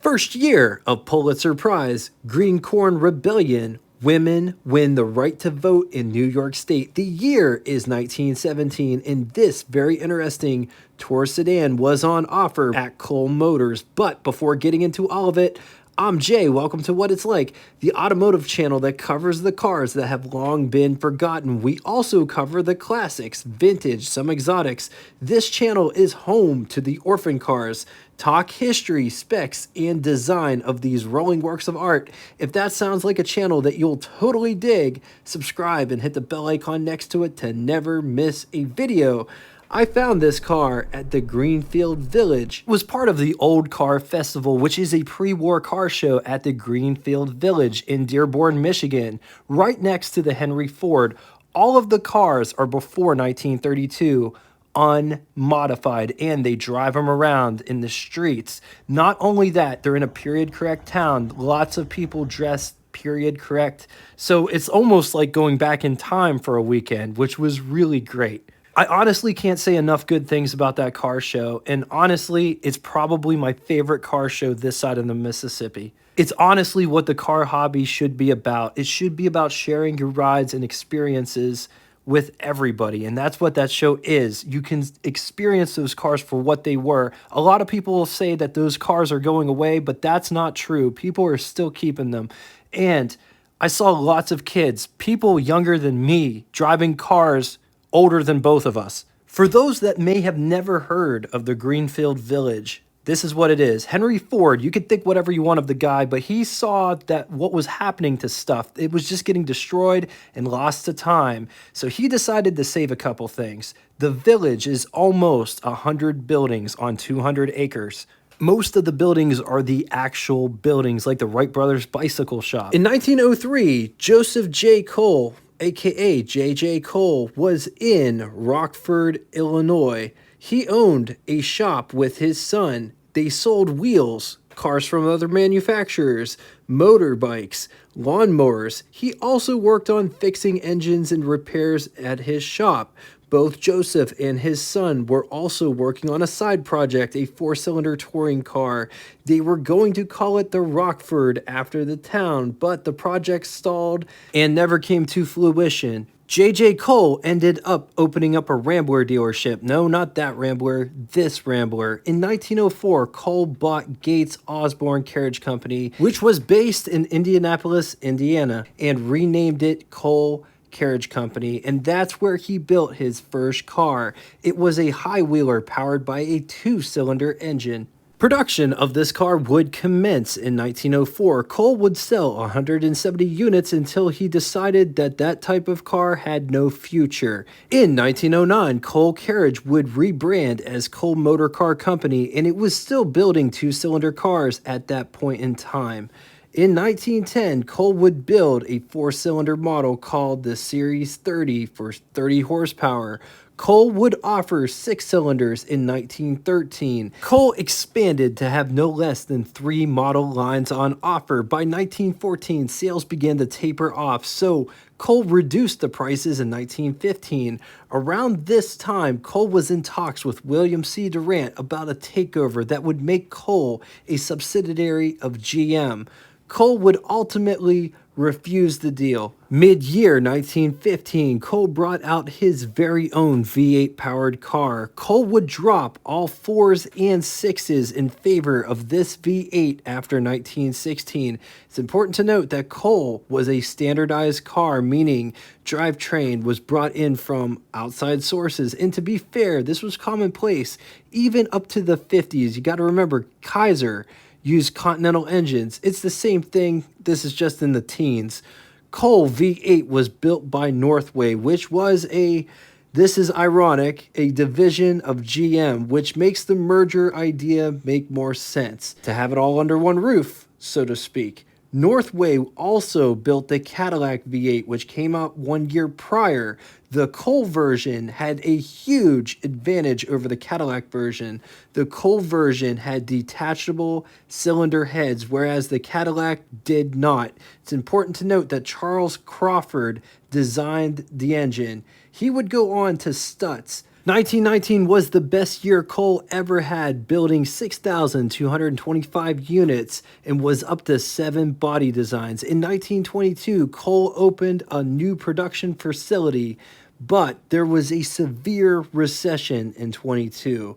First year of Pulitzer Prize, Green Corn Rebellion, women win the right to vote in New York State. The year is 1917, and this very interesting tour sedan was on offer at Cole Motors. But before getting into all of it, I'm Jay. Welcome to What It's Like, the automotive channel that covers the cars that have long been forgotten. We also cover the classics, vintage, some exotics. This channel is home to the orphan cars. Talk history, specs, and design of these rolling works of art. If that sounds like a channel that you'll totally dig, subscribe and hit the bell icon next to it to never miss a video. I found this car at the Greenfield Village. It was part of the Old Car Festival, which is a pre-war car show at the Greenfield Village in Dearborn, Michigan, right next to the Henry Ford. All of the cars are before 1932, unmodified, and they drive them around in the streets. Not only that, they're in a period correct town. Lots of people dressed period correct. So it's almost like going back in time for a weekend, which was really great. I honestly can't say enough good things about that car show, and honestly, it's probably my favorite car show this side of the Mississippi. It's honestly what the car hobby should be about. It should be about sharing your rides and experiences with everybody, and that's what that show is. You can experience those cars for what they were. A lot of people will say that those cars are going away, but that's not true. People are still keeping them, and I saw lots of kids, people younger than me, driving cars older than both of us. For those that may have never heard of the Greenfield Village, this is what it is. Henry Ford, you could think whatever you want of the guy, but he saw that what was happening to stuff, it was just getting destroyed and lost to time. So he decided to save a couple things. The village is almost 100 buildings on 200 acres. Most of the buildings are the actual buildings, like the Wright Brothers bicycle shop. In 1903, Joseph J. Cole, aka J.J. Cole, was in Rockford, Illinois. He owned a shop with his son. They sold wheels, cars from other manufacturers, motorbikes, lawnmowers. He also worked on fixing engines and repairs at his shop. Both Joseph and his son were also working on a side project, a 4-cylinder touring car. They were going to call it the Rockford after the town, but the project stalled and never came to fruition. J.J. Cole ended up opening up a Rambler dealership. No, not that Rambler, this Rambler. In 1904, Cole bought Gates Osborne Carriage Company, which was based in Indianapolis, Indiana, and renamed it Cole Carriage Company, and that's where he built his first car. It was a high-wheeler powered by a 2-cylinder engine. Production of this car would commence in 1904. Cole would sell 170 units until he decided that that type of car had no future. In 1909, Cole Carriage would rebrand as Cole Motor Car Company, and it was still building 2-cylinder cars at that point in time. In 1910, Cole would build a 4-cylinder model called the Series 30 for 30 horsepower. Cole would offer 6 cylinders in 1913. Cole expanded to have no less than 3 model lines on offer. By 1914, sales began to taper off, so Cole reduced the prices in 1915. Around this time, Cole was in talks with William C. Durant about a takeover that would make Cole a subsidiary of GM. Cole would ultimately refuse the deal. Mid-year 1915, Cole brought out his very own V8 powered car. Cole would drop all 4s and 6s in favor of this V8 after 1916. It's important to note that Cole was a standardized car, meaning drivetrain was brought in from outside sources. And to be fair, this was commonplace even up to the 50s. You got to remember, Kaiser used Continental engines. It's the same thing. This is just in the teens. Cole V8 was built by Northway, which was this is ironic, a division of GM, which makes the merger idea make more sense, to have it all under one roof, so to speak. Northway also built the Cadillac V8, which came out 1 year prior. The Cole version had a huge advantage over the Cadillac version. The Cole version had detachable cylinder heads, whereas the Cadillac did not. It's important to note that Charles Crawford designed the engine. He would go on to Stutz, 1919 was the best year Cole ever had, building 6,225 units and was up to 7 body designs. In 1922, Cole opened a new production facility, but there was a severe recession in 22.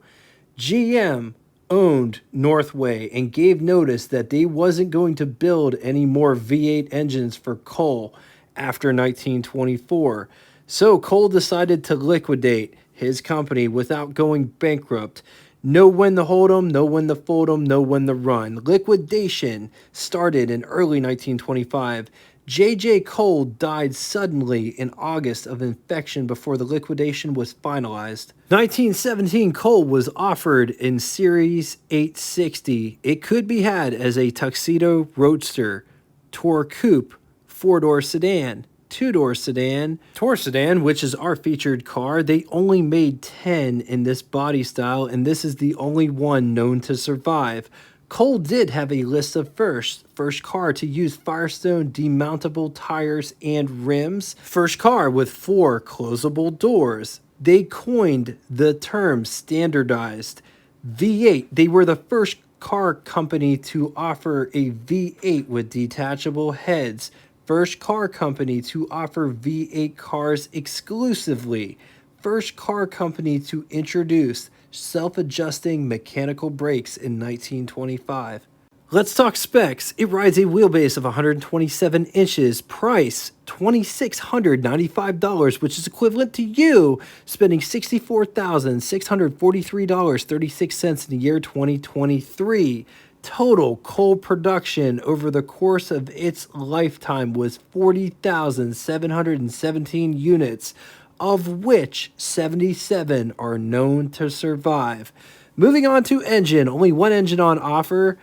GM owned Northway and gave notice that they wasn't going to build any more V8 engines for Cole after 1924. So Cole decided to liquidate his company without going bankrupt. Know when to hold 'em, know when to fold 'em, know when to run. Liquidation started in early 1925. J.J. Cole died suddenly in August of infection before the liquidation was finalized. 1917, Cole was offered in Series 860. It could be had as a tuxedo roadster, tour coupe, 4-door sedan, 2-door sedan, tour sedan, which is our featured car. They only made 10 in this body style, and this is the only one known to survive. Cole did have a list of first car to use Firestone demountable tires and rims, first car with 4 closable doors. They coined the term standardized. V8, they were the first car company to offer a V8 with detachable heads. First car company to offer V8 cars exclusively. First car company to introduce self-adjusting mechanical brakes in 1925. Let's talk specs. It rides a wheelbase of 127 inches. Price, $2,695, which is equivalent to you spending $64,643.36 in the year 2023. Total Cole production over the course of its lifetime was 40,717 units, of which 77 are known to survive. Moving on to engine, only one engine on offer,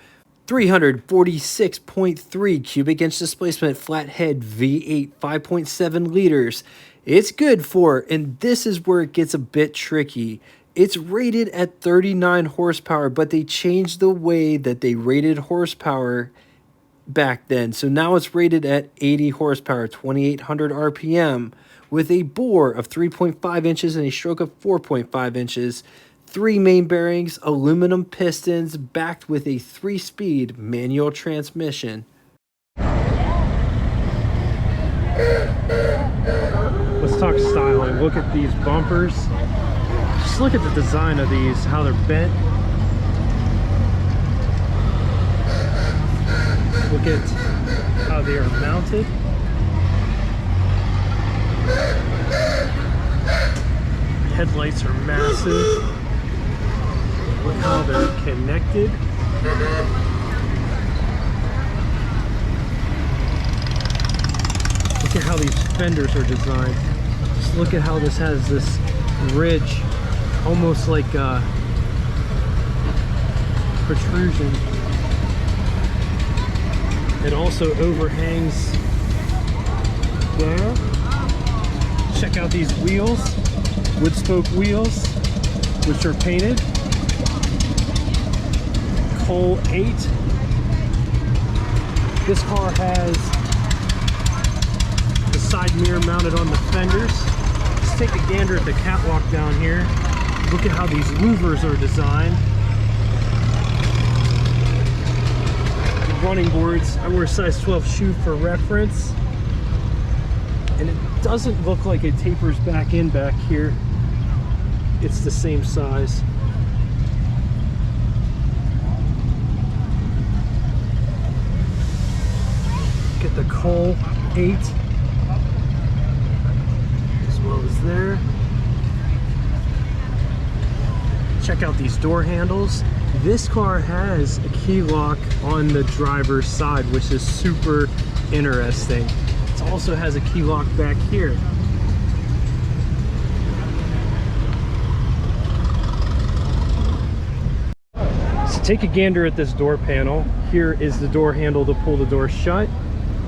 346.3 cubic inch displacement flathead V8, 5.7 liters. It's good for, and this is where it gets a bit tricky, it's rated at 39 horsepower, but they changed the way that they rated horsepower back then. So now it's rated at 80 horsepower, 2,800 RPM, with a bore of 3.5 inches and a stroke of 4.5 inches. 3 main bearings, aluminum pistons, backed with a 3-speed manual transmission. Let's talk styling. Look at these bumpers. Just look at the design of these, how they're bent. Look at how they are mounted. Headlights are massive. Look how they're connected. Look at how these fenders are designed. Just look at how this has this ridge, almost like a protrusion. It also overhangs there. Check out these wheels, wood spoke wheels, which are painted. Cole 8. This car has the side mirror mounted on the fenders. Let's take a gander at the catwalk down here. Look at how these louvers are designed. The running boards, I wear a size 12 shoe for reference. And it doesn't look like it tapers back in back here. It's the same size. Look at the Cole 8 as well as there. Check out these door handles. This car has a key lock on the driver's side, which is super interesting. It also has a key lock back here. So take a gander at this door panel. Here is the door handle to pull the door shut.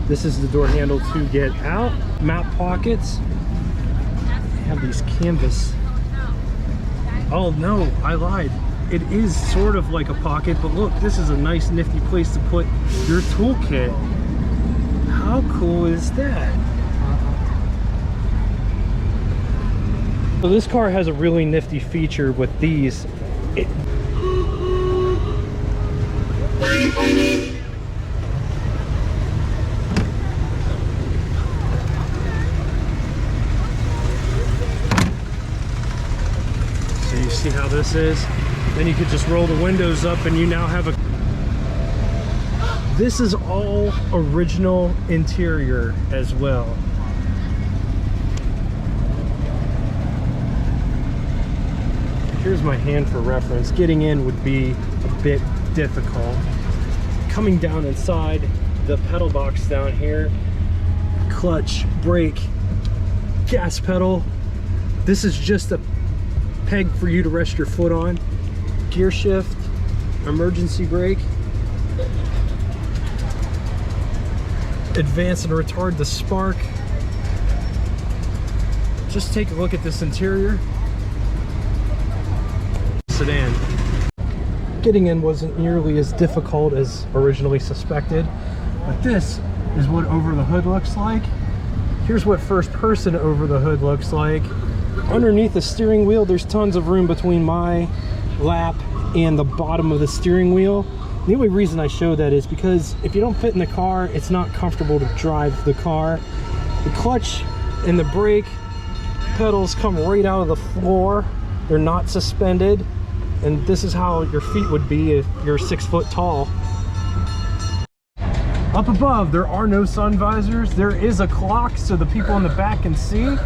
This is the door handle to get out. Map pockets. They have these canvas. Oh no, I lied. It is sort of like a pocket, but look, this is a nice nifty place to put your toolkit. How cool is that? So this car has a really nifty feature with these. So you see how this is? Then you could just roll the windows up and you now have a... This is all original interior as well. Here's my hand for reference. Getting in would be a bit difficult. Coming down inside, the pedal box down here, clutch, brake, gas pedal. This is just a peg for you to rest your foot on. Gear shift, emergency brake, advance and retard the spark. Just take a look at this interior. Sedan. Getting in wasn't nearly as difficult as originally suspected, but this is what over the hood looks like. Here's what first person over the hood looks like. Underneath the steering wheel, there's tons of room between my lap and the bottom of the steering wheel. The only reason I show that is because if you don't fit in the car, it's not comfortable to drive the car. The clutch and the brake pedals come right out of the floor. They're not suspended. And this is how your feet would be if you're 6 foot tall. Up above, there are no sun visors. There is a clock so the people in the back can see.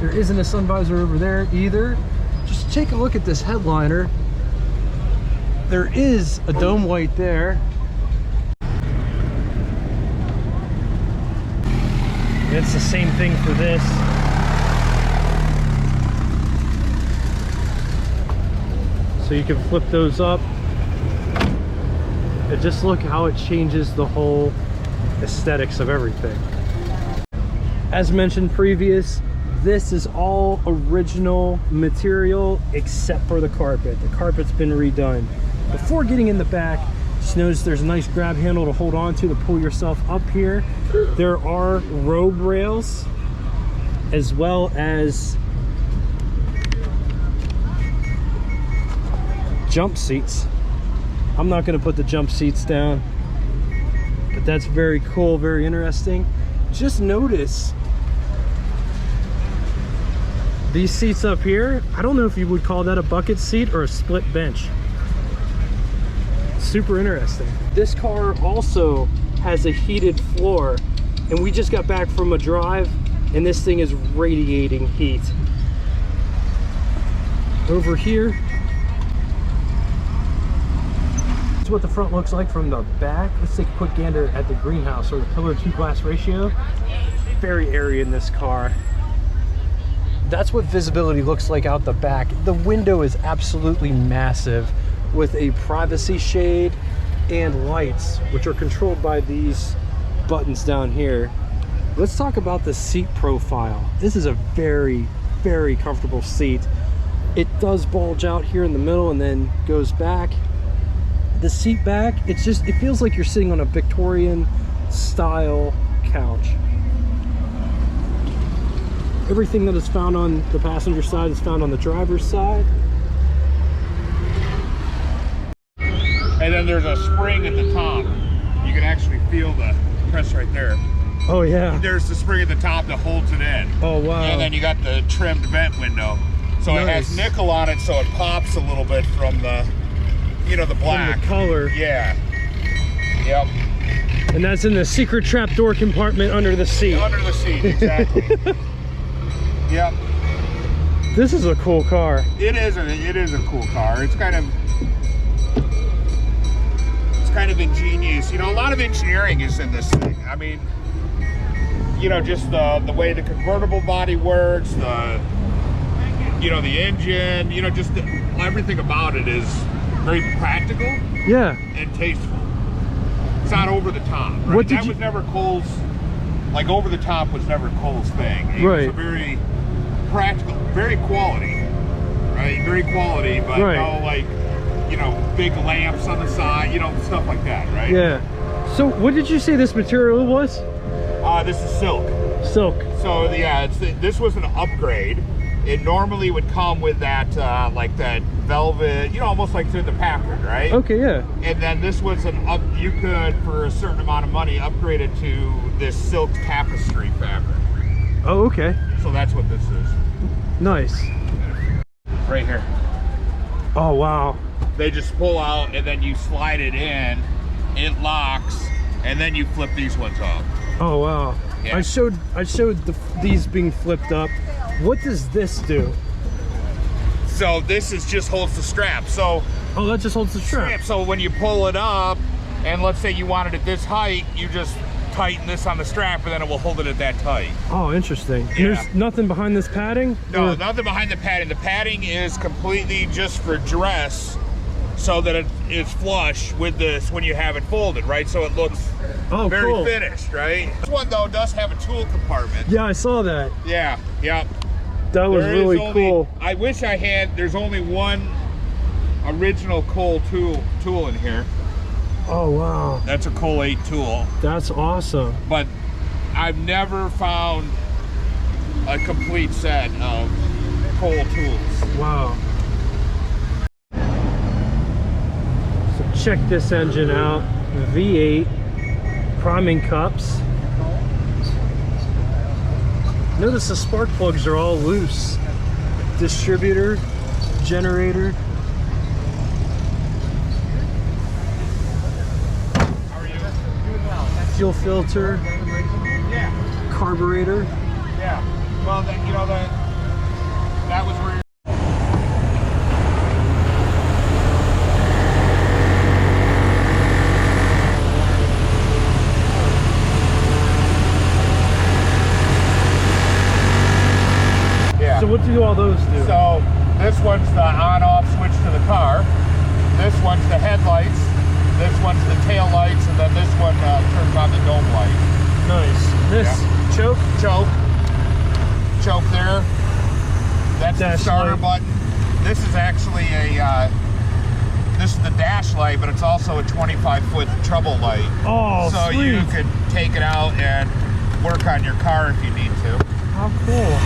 There isn't a sun visor over there either. Just take a look at this headliner. There is a dome light there. It's the same thing for this. So you can flip those up and just look how it changes the whole aesthetics of everything. As mentioned previous, this is all original material except for the carpet. The carpet's been redone. Before getting in the back, just notice there's a nice grab handle to hold on to pull yourself up here. There are robe rails as well as jump seats. I'm not going to put the jump seats down, but that's very cool, very interesting. Just notice these seats up here. I don't know if you would call that a bucket seat or a split bench. Super interesting. This car also has a heated floor, and we just got back from a drive and this thing is radiating heat. Over here, that's what the front looks like from the back. Let's take a quick gander at the greenhouse or the pillar to glass ratio. Very airy in this car. That's what visibility looks like out the back. The window is absolutely massive with a privacy shade and lights, which are controlled by these buttons down here. Let's talk about the seat profile. This is a very, very comfortable seat. It does bulge out here in the middle and then goes back. The seat back, it feels like you're sitting on a Victorian style couch. Everything that is found on the passenger side is found on the driver's side. And then there's a spring at the top. You can actually feel the press right there. Oh yeah. There's the spring at the top that holds it in. Oh wow. And then you got the trimmed vent window. So nice. It has nickel on it, so it pops a little bit from the, you know, the black. From the color. Yeah. Yep. And that's in the secret trap door compartment under the seat. Under the seat, exactly. Yep. This is a cool car. It is a cool car. It's kind of ingenious. You know, a lot of engineering is in this thing. I mean, you know, just the way the convertible body works, you know, the engine, you know, just everything about it is very practical. Yeah. And tasteful. It's not over the top. Right? That was never Cole's, like over the top was never Cole's thing. It was a very practical, very quality, right? Very quality, but no like, you know, big lamps on the side, you know, stuff like that, right? Yeah. So what did you say this material was? This is silk. Silk. So yeah, this was an upgrade. it normally would come with that, like that velvet, you know, almost like through the Packard, right? Okay, yeah. And then this was you could, for a certain amount of money, upgrade it to this silk tapestry fabric. Oh, okay. So that's what this is. Nice. Right here. Oh, wow. They just pull out and then you slide it in, it locks, and then you flip these ones up. Oh, wow. Yeah. I showed these being flipped up. What does this do? So this is just holds the strap. So oh, that just holds the strap. So when you pull it up, and let's say you want it at this height, you just tighten this on the strap, and then it will hold it at that tight. Oh, interesting. Yeah. There's nothing behind this padding? No, nothing behind the padding. The padding is completely just for dress, so that it is flush with this when you have it folded, right? So it looks very cool. Finished, right? This one though does have a tool compartment. Yeah, I saw that. Yeah, yeah. That was really cool. I wish I had. There's only one original Cole tool in here. Oh wow. That's a Cole 8 tool. That's awesome. But I've never found a complete set of Cole tools. Wow. So check this engine out. V8 priming cups. Notice the spark plugs are all loose. Distributor, generator. How are you? Doing well. Fuel filter. Yeah. Carburetor. Yeah. Well, you know that was where. So what do all those do? So this one's the on-off switch to the car. This one's the headlights. This one's the tail lights, and then this one turns on the dome light. Nice. This choke there. That's the starter button. This is actually this is the dash light, but it's also a 25-foot trouble light. Oh, so sweet. You could take it out and work on your car if you need to. How cool.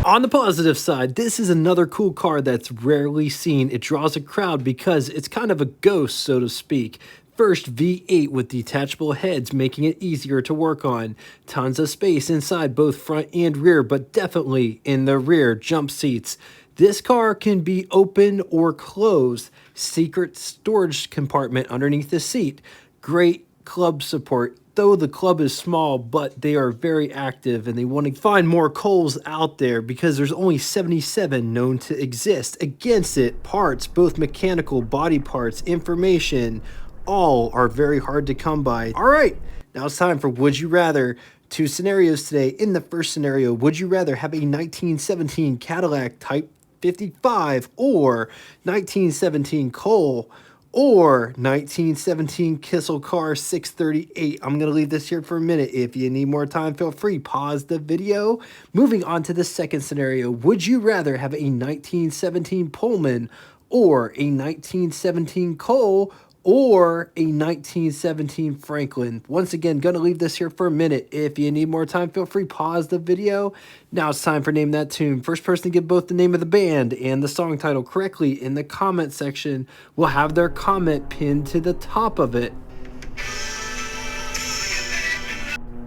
On the positive side, this is another cool car that's rarely seen. It draws a crowd because it's kind of a ghost, so to speak. First, V8 with detachable heads, making it easier to work on. Tons of space inside both front and rear, but definitely in the rear jump seats. This car can be open or closed. Secret storage compartment underneath the seat. Great club support. Though the club is small, but they are very active and they want to find more Coles out there because there's only 77 known to exist. Against it, parts, both mechanical, body parts, information, all are very hard to come by. All right, now it's time for Would You Rather. Two scenarios today. In the first scenario, would you rather have a 1917 Cadillac Type 55 or 1917 Cole or 1917 Kissel Car 638. I'm going to leave this here for a minute. If you need more time, feel free, pause the video. Moving on to the second scenario. Would you rather have a 1917 Pullman or a 1917 Cole or a 1917 Franklin? Once again, gonna leave this here for a minute. If you need more time, feel free, pause the video. Now it's time for Name That Tune. First person to get both the name of the band and the song title correctly in the comment section will have their comment pinned to the top of it.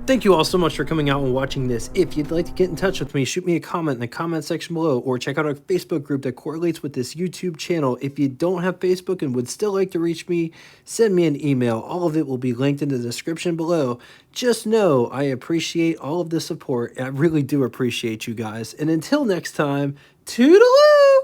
Thank you all so much for coming out and watching this. If you'd like to get in touch with me, shoot me a comment in the comment section below, or check out our Facebook group that correlates with this YouTube channel. If you don't have Facebook and would still like to reach me, send me an email. All of it will be linked in the description below. Just know I appreciate all of the support. I really do appreciate you guys. And until next time, toodaloo!